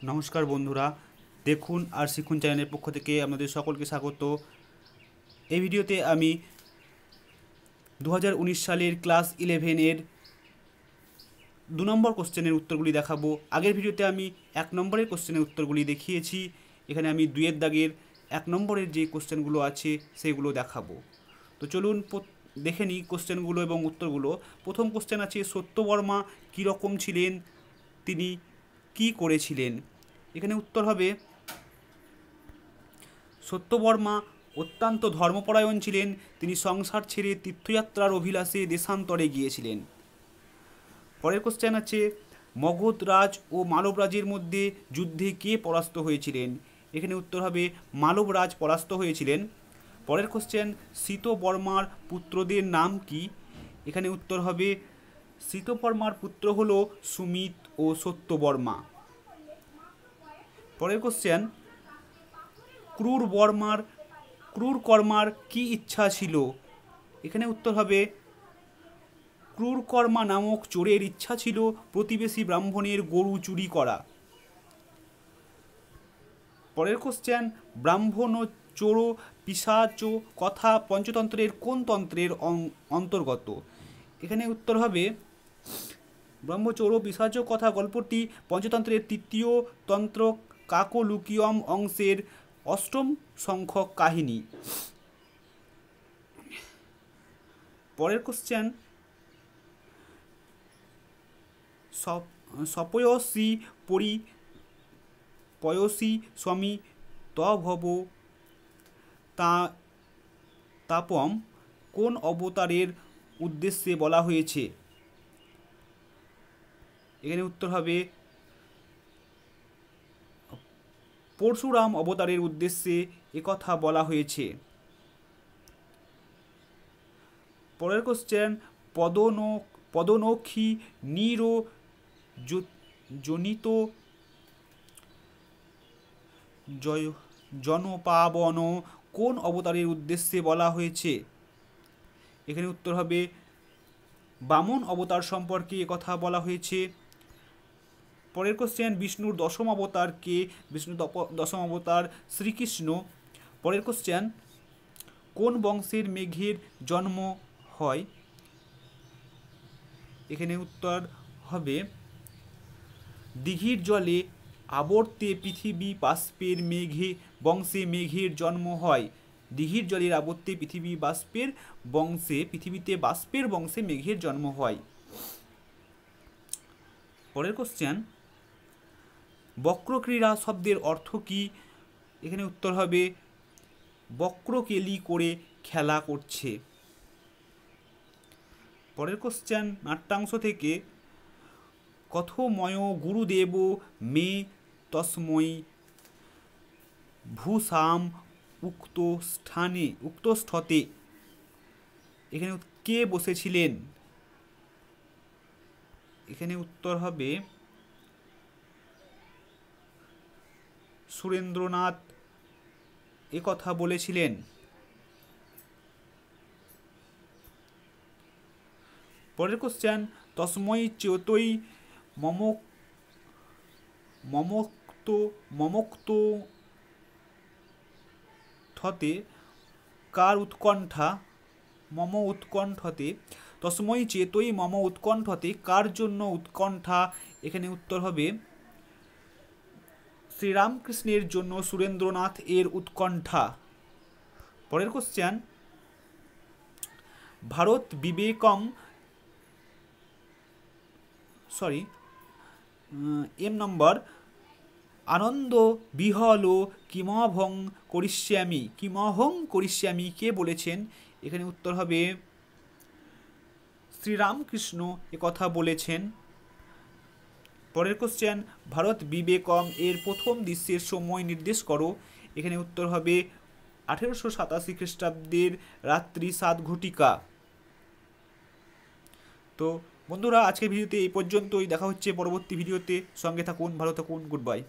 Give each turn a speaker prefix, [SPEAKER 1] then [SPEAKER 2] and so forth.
[SPEAKER 1] নমস্কার বন্ধুরা, দেখুন আর শিখুন চ্যানেলের পক্ষ থেকে আপনাদের সকলকে স্বাগত। এই ভিডিওতে আমি 2019 সালের ক্লাস 11-এর 2 নম্বর কোশ্চেনের উত্তরগুলি দেখাবো। আগের ভিডিওতে আমি 1 নম্বরের কোশ্চেনের উত্তরগুলি দেখিয়েছি। এখানে আমি 2-এর দাগের 1 নম্বরের যে কোশ্চেনগুলো আছে সেগুলো দেখাবো। তো চলুন দেখে নিই কোশ্চেনগুলো এবং উত্তরগুলো। প্রথম কোশ্চেন আছে, সত্যবর্মা কীরকম ছিলেন, তিনি কি করেছিলেন। এখানে উত্তর হবে, সত্যবর্মা অত্যন্ত ধর্মপরায়ণ ছিলেন। তিনি সংসার ছেড়ে তীর্থযাত্রার অভিলাষে দেশান্তরে গিয়েছিলেন। পরের কোশ্চেন আছে, মগধ রাজ ও মালব রাজের মধ্যে যুদ্ধে কে পরাস্ত হয়েছিলেন। এখানে উত্তর হবে, মালব রাজ পরাস্ত হয়েছিলেন। পরের কোশ্চেন, শ্রীতবর্মার পুত্রদের নাম কি। এখানে উত্তর হবে, শ্রীতবর্মার পুত্র হল সুমিত ও সত্যবর্মা। পরের কোশ্চেন, ক্রূরকর্মার কি ইচ্ছা ছিল। এখানে উত্তর হবে, ক্রূরকর্মা নামক চোরের ইচ্ছা ছিল প্রতিবেশী ব্রাহ্মণের গরু চুরি করা। পরের কোশ্চেন, ব্রাহ্মণ ও চোর পিশাচ কথা পঞ্চতন্ত্রের কোন তন্ত্রের অন্তর্গত। এখানে উত্তর হবে, ব্রহ্মচোর পিশাচ কথা গল্পটি পঞ্চতন্ত্রের 3য় তন্ত্র কাকলুকিয়ম অংশের 8ম সংখ্যক কাহিনী। পরের কোশ্চেন, সপয়সী পয়সী স্বামী তভব তাপম কোন অবতারের উদ্দেশ্যে বলা হয়েছে। এখানে উত্তর হবে, পরশুরাম অবতারের উদ্দেশ্যে একথা বলা হয়েছে। পরের কোশ্চেন, পদনখী নির জনিত জনপাবন কোন অবতারের উদ্দেশ্যে বলা হয়েছে। এখানে উত্তর হবে, বামন অবতার সম্পর্কে একথা বলা হয়েছে। পরের কোশ্চেন, বিষ্ণুর 10ম অবতার কে। বিষ্ণুর 10ম অবতার শ্রীকৃষ্ণ। পরের কোশ্চেন, কোন বংশের মেঘের জন্ম হয়। এখানে উত্তর হবে, দিঘির জলে আবর্তে পৃথিবী বাষ্পের বংশে মেঘের জন্ম হয়। দিঘির জলের আবর্তে পৃথিবীতে বাষ্পের বংশে মেঘের জন্ম হয়। পরের কোশ্চেন, বক্রক্রীড়া শব্দের অর্থ কি। এখানে উত্তর হবে, বক্রকেলি করে খেলা করছে। পরের কোশ্চেন, নাট্যাংশ থেকে, কথময় গুরুদেব মে তস্মৈ ভূষাম উক্তস্থতে। এখানে কে বসেছিলেন। এখানে উত্তর হবে, সুরেন্দ্রনাথ একথা বলেছিলেন। পরের কোশ্চেন, তস্মৈ চ্যুতৈ মমোক্তথতে কার উৎকণ্ঠা। তস্মৈ চেতৈ মম উৎকণ্ঠতে কার জন্য উৎকণ্ঠা। এখানে উত্তর হবে, শ্রীরামকৃষ্ণের জন্য সুরেন্দ্রনাথ এর উৎকণ্ঠা। পরের কোশ্চেন, ভারত বিবেকম এম নম্বর আনন্দ বিহল কিমভং করিষ্যামি কে বলেছেন। এখানে উত্তর হবে, শ্রীরামকৃষ্ণ একথা বলেছেন। পরের কোশ্চেন, ভারত বিবেকম এর প্রথম দৃশ্যের সময় নির্দেশ করো। এখানে উত্তর হবে, 1887 খ্রিস্টাব্দের রাত্রি 7 ঘটিকা। তো বন্ধুরা, আজকের ভিডিওতে এই পর্যন্তই। দেখা হচ্ছে পরবর্তী ভিডিওতে। সঙ্গে থাকুন, ভালো থাকুন, গুড বাই।